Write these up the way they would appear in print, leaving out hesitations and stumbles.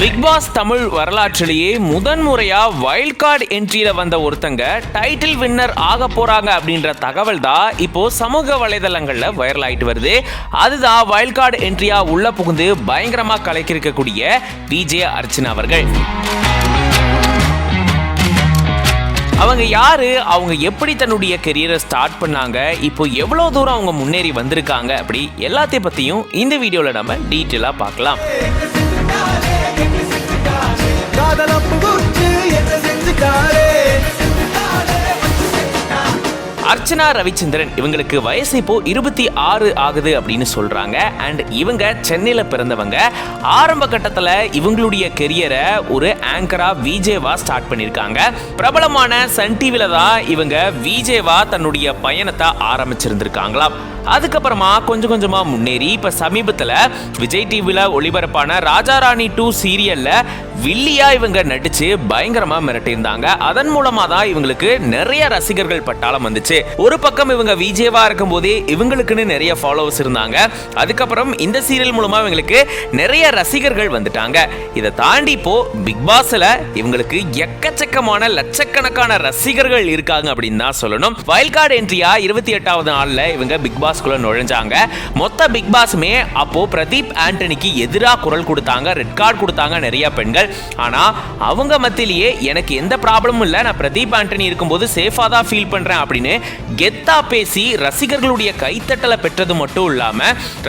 Big pass Tamil வரலாற்றிலேயே முதன்முறையா wild card என்ட்ரியில வந்த ஒருத்தங்க டைட்டில் வின்னர் ஆக போறாங்க அப்படின்ற தகவல் தான் இப்போ சமூக வலைதளங்கள்ல வைரல் ஆயிட்டு வருது. அதுதான் வைல்ட் கார்டு என்ட்ரியா உள்ள புகுந்து பயங்கரமா கலக்கிருக்கக்கூடிய விஜே அர்ச்சனா அவர்கள். அவங்க யாரு, அவங்க எப்படி தன்னுடைய கெரியரை ஸ்டார்ட் பண்ணாங்க, இப்போ எவ்வளவு தூரம் அவங்க முன்னேறி வந்திருக்காங்க, அப்படி எல்லாத்தையும் பத்தியும் இந்த வீடியோல நம்ம டீட்டெயிலா பார்க்கலாம். அர்ச்சனா ரவிச்சந்திரன் இவங்களுக்கு வயசு இப்போ 26 ஆகுது அப்படின்னு சொல்றாங்க. அண்ட் இவங்க சென்னையில பிறந்தவங்க. ஆரம்ப கட்டத்துல இவங்களுடைய கெரியரை ஒரு ஆங்கரா விஜேவா ஸ்டார்ட் பண்ணிருக்காங்க. பிரபலமான சன் டிவில தான் இவங்க விஜேவா தன்னுடைய பயணத்தை ஆரம்பிச்சிருந்திருக்காங்களாம். அதுக்கப்புறமா கொஞ்சம் கொஞ்சமா முன்னேறி இப்ப சமீபத்துல விஜய் டிவில ஒளிபரப்பான ராஜா ராணி 2 சீரியல்ல வில்லியா இவங்க நடிச்சு பயங்கரமா மிரட்டியிருந்தாங்க. அதன் மூலமா தான் இவங்களுக்கு நிறைய ரசிகர்கள் பட்டாளம் வந்துச்சு. ஒரு பக்கம் இவங்க விஜேவா இருக்கும் போதே இவங்களுக்குன்னு நிறைய ஃபாலோவர்ஸ் இருந்தாங்க. அதுக்கப்புறம் இந்த சீரியல் மூலமா இவங்களுக்கு நிறைய ரசிகர்கள் வந்துட்டாங்க. இதை தாண்டி இப்போ பிக் பாஸ்ல இவங்களுக்கு எக்கச்சக்கமான லட்சக்கணக்கான ரசிகர்கள் இருக்காங்க அப்படின்னு தான் சொல்லணும். வைல்ட் கார்டு என்ட்ரியா 28வது நாள்ல இவங்க பிக் பாஸ்குள்ள நுழைஞ்சாங்க. மொத்த பிக் பாஸ்மே அப்போ பிரதீப் ஆண்டனிக்கு எதிராக குரல் கொடுத்தாங்க, ரெட் கார்டு கொடுத்தாங்க நிறைய பெண்கள். ஆனா அவங்க மத்தியிலேயே எனக்கு எந்த ப்ராப்ளமும் இல்லை, நான் பிரதீப் ஆண்டனி இருக்கும்போது சேஃபா தான் ஃபீல் பண்றேன் அப்படின்னு கெத்தா பேசி ரசிகர்களுடைய கைத்தட்டலை பெற்றது மட்டும் இல்லாம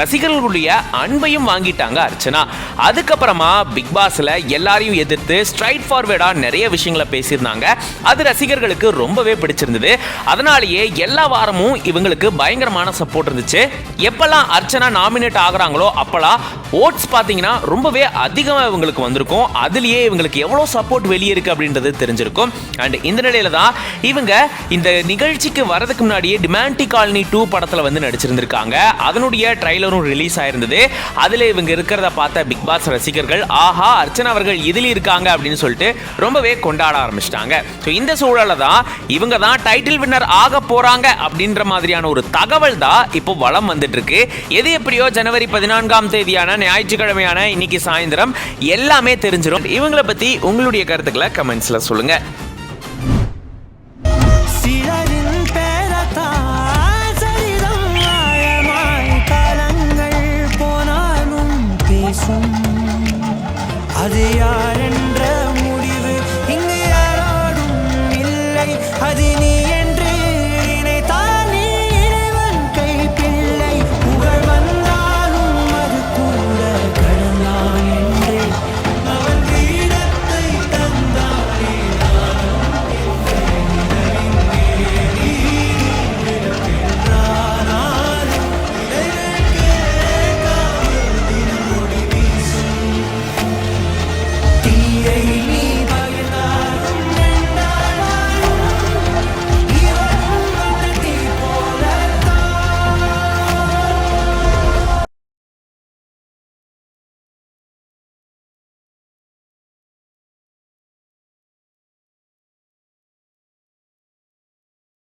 ரசிகர்களுடைய அன்பையும் வாங்கிட்டாங்க அர்ச்சனா. அதுக்கப்புறமா பிக் பாஸ்ல எல்லாரையும் எதிர்த்து ஸ்ட்ரைட் ஃபார்வர்டா நிறைய விஷயங்களை பேசியிருந்தாங்க. அது ரசிகர்களுக்கு ரொம்பவே பிடிச்சிருந்தது. அதனாலேயே எல்லா வாரமும் இவங்களுக்கு பயங்கரமான சப்போர்ட் இருந்துச்சு. எப்பெல்லாம் அர்ச்சனா நாமினேட் ஆகுறாங்களோ அப்பெல்லாம் ஓட்ஸ் பாத்தீங்கன்னா ரொம்பவே அதிகமாக இவங்களுக்கு வந்திருக்கும். அதுலயே இவங்களுக்கு எவ்வளவு சப்போர்ட் வெளியே இருக்கு அப்படின்றது தெரிஞ்சிருக்கும். அண்ட் இந்த நிலையில தான் இவங்க இந்த நிகழ்ச்சிக்கு வரதுக்கு முன்னாடியே டிமாண்டி காலனி 2 படத்துல வந்து நடிச்சிருந்திருக்காங்க. அதனுடைய ட்ரைலரும் ரிலீஸ் ஆயிருந்தது. அதுல இவங்க இருக்கிறத பார்த்த பிக் பாஸ் ரசிகர்கள் ஆஹா அர்ச்சனா அவர்கள் இதில் இருக்காங்க அப்படின்னு சொல்லிட்டு ரொம்பவே கொண்டாட ஆரம்பிச்சிட்டாங்க. இந்த சூழல தான் இவங்க தான் டைட்டில் வின்னர் ஆக போறாங்க அப்படின்ற மாதிரியான ஒரு தகவல் தான் இப்போ வலம் வந்துட்டு இருக்கு. எது எப்படியோ ஜனவரி 14ஆம் தேதியான ஞாயிற்றுக்கிழமையான இன்னைக்கு சாயந்தரம் எல்லாமே தெரிஞ்சிடும். இவங்களை பத்தி உங்களுடைய கருத்துக்களை கமெண்ட்ஸ்ல சொல்லுங்க. அது